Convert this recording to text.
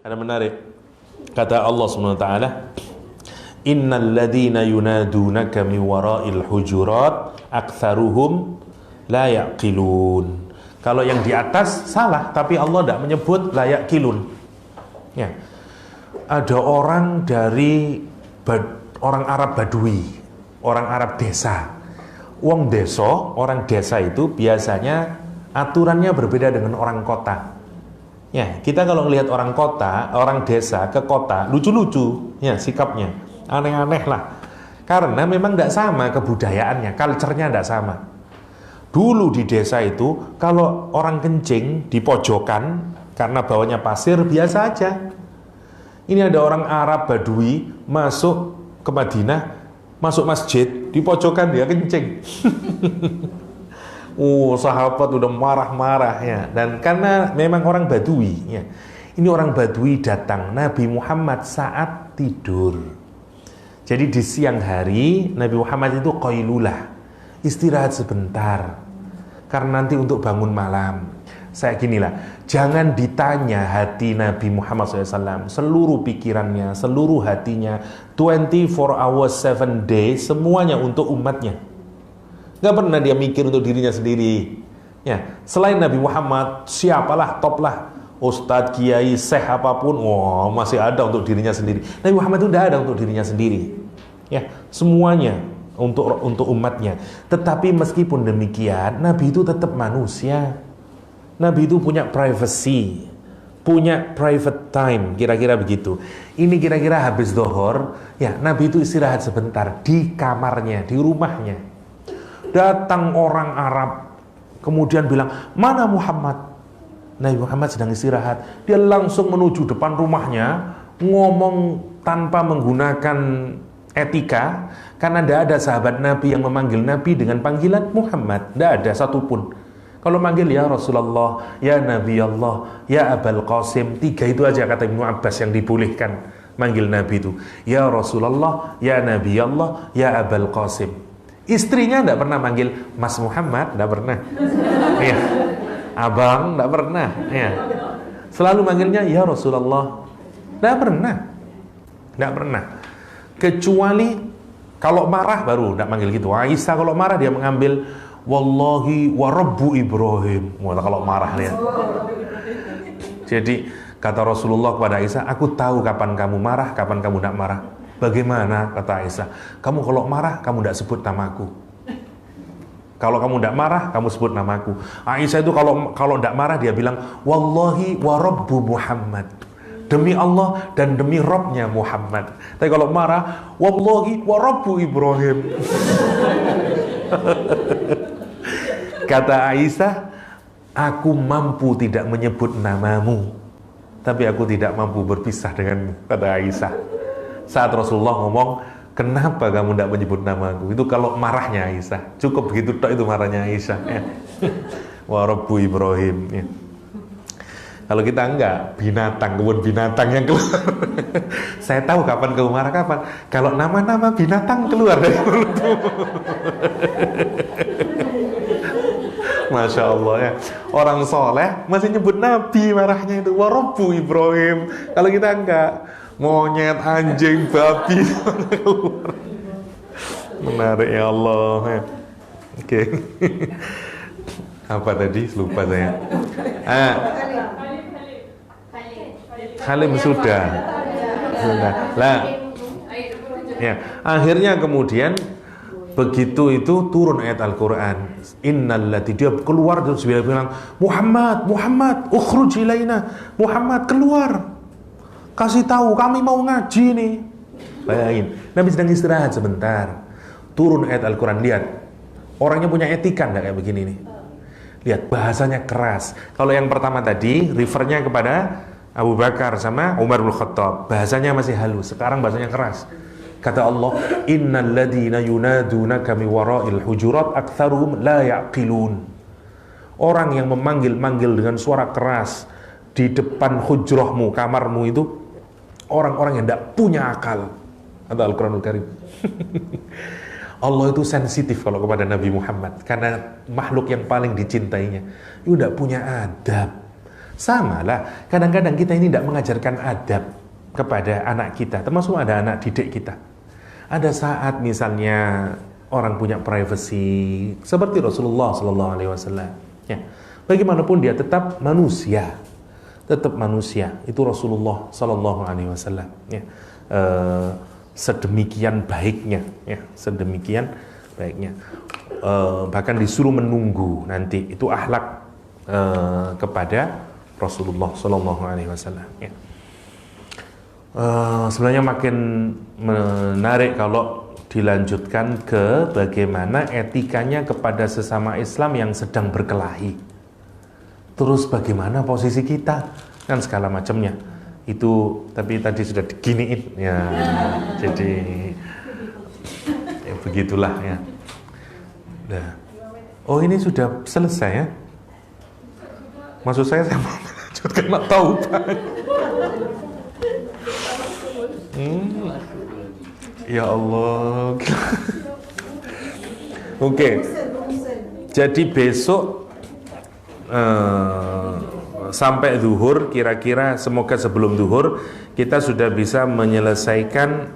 Karena menarik. Kata Allah Subhanahu wa taala, "Innal ladzina yunadunaka min wara'il hujurat aktsaruhum la yaqilun." Kalau yang di atas salah, tapi Allah tidak menyebut la yaqilun. Ya. Ada orang dari orang Arab Badui, orang Arab desa. Orang desa itu biasanya aturannya berbeda dengan orang kota. Ya, kita kalau melihat orang kota, orang desa ke kota, lucu-lucu, ya sikapnya, aneh-aneh lah. Karena memang tidak sama kebudayaannya, culture-nya tidak sama. Dulu di desa itu, kalau orang kencing di pojokan, karena bawahnya pasir, biasa aja. Ini ada orang Arab Badui masuk ke Madinah, masuk masjid, di pojokan dia kencing. Sahabat udah marah-marah ya. Dan karena memang orang Badui ya. Ini orang Badui datang Nabi Muhammad saat tidur. Jadi di siang hari Nabi Muhammad itu qailulah, istirahat sebentar, karena nanti untuk bangun malam. Saya ginilah, jangan ditanya hati Nabi Muhammad SAW, seluruh pikirannya, seluruh hatinya, 24 hours 7 days, semuanya untuk umatnya. Gak pernah dia mikir untuk dirinya sendiri. Ya, selain Nabi Muhammad, siapalah, top lah, ustadz, kiai, syekh apapun, masih ada untuk dirinya sendiri. Nabi Muhammad itu tidak ada untuk dirinya sendiri. Ya, semuanya untuk umatnya. Tetapi meskipun demikian, Nabi itu tetap manusia. Nabi itu punya privacy, punya private time, kira-kira begitu. Ini kira-kira habis zuhur, ya Nabi itu istirahat sebentar di kamarnya, di rumahnya. Datang orang Arab, kemudian bilang, mana Muhammad? Nabi Muhammad sedang istirahat. Dia langsung menuju depan rumahnya, ngomong tanpa menggunakan etika, karena tidak ada sahabat Nabi yang memanggil Nabi dengan panggilan Muhammad. Tidak ada satupun. Kalau manggil ya Rasulullah, ya Nabi Allah, ya Abul Qasim, 3 itu aja kata Ibnu Abbas yang dibolehkan manggil Nabi itu. Ya Rasulullah, ya Nabi Allah, ya Abul Qasim. Istrinya tidak pernah manggil Mas Muhammad, tidak pernah. Ya. Abang, tidak pernah. Ya. Selalu manggilnya ya Rasulullah. Tidak pernah. Tidak pernah. Kecuali kalau marah baru tidak manggil gitu. Aisyah kalau marah dia mengambil wallahi wa rabbu Ibrahim. Kalau marah lihat. Jadi kata Rasulullah kepada Aisyah, aku tahu kapan kamu marah, kapan kamu tidak marah. Bagaimana, kata Aisyah, kamu kalau marah kamu tidak sebut namaku. Kalau kamu tidak marah kamu sebut namaku. Aisyah itu kalau tidak marah dia bilang wallahi wa rabbu Muhammad, demi Allah dan demi Rabbnya Muhammad. Tapi kalau marah wallahi wa rabbu Ibrahim. Kata Aisyah, aku mampu tidak menyebut namamu, tapi aku tidak mampu berpisah denganmu, kata Aisyah. Saat Rasulullah ngomong, kenapa kamu tidak menyebut namaku? Itu kalau marahnya Aisyah. Cukup begitu tok itu marahnya Aisyah. Ya. Wa rabbu Ibrahim. Ya. Kalau kita enggak, binatang, kebun binatang yang keluar. Saya tahu kapan kamu marah, kapan. Kalau nama-nama binatang keluar dari mulutmu. Masya Allah ya. Orang soleh masih nyebut Nabi marahnya itu. Wa rabbu Ibrahim. Kalau kita enggak, monyet, anjing, babi. Menarik ya Allah ya. Oke. Apa tadi? Lupa saya. Halim sudah. Lah. Ya, akhirnya kemudian begitu itu turun ayat Al-Qur'an. Innallati, dia keluar terus dia bilang, Muhammad, ukhruj ilaina. Muhammad keluar. Kasih tahu kami mau ngaji nih. Bayangin, Nabi sedang istirahat sebentar. Turun ayat Al-Quran, lihat. Orangnya punya etika enggak kayak begini nih. Lihat, bahasanya keras. Kalau yang pertama tadi, refernya kepada Abu Bakar sama Umar bin Khattab. Bahasanya masih halus, sekarang bahasanya keras. Kata Allah, innal ladzina yunadunaka min wara'il hujurat aktsaruhum la yaqilun. Orang yang memanggil dengan suara keras di depan hujrahmu, kamarmu itu orang-orang yang tidak punya akal. Kata Al-Quranul Karim. Allah itu sensitif kalau kepada Nabi Muhammad, karena makhluk yang paling dicintainya. Itu tidak punya adab, Sama lah, kadang-kadang kita ini tidak mengajarkan adab kepada anak kita, termasuk ada anak didik kita. Ada saat misalnya orang punya privacy seperti Rasulullah Sallallahu Alaihi Wasallam. Ya, bagaimanapun dia tetap manusia, itu Rasulullah Sallallahu Alaihi Wasallam. Ya, sedemikian baiknya, ya, sedemikian baiknya. Bahkan disuruh menunggu nanti, itu akhlak kepada Rasulullah Sallallahu Alaihi Wasallam. Ya. Sebenarnya makin menarik kalau dilanjutkan ke bagaimana etikanya kepada sesama Islam yang sedang berkelahi. Terus bagaimana posisi kita, kan segala macamnya. Itu tapi tadi sudah diginiin ya. Jadi ya begitulah ya. Nah. Oh, ini sudah selesai ya? Maksud saya mau melanjutkan taubat. Ya Allah. Oke. Jadi besok sampai zuhur, kira-kira semoga sebelum zuhur kita sudah bisa menyelesaikan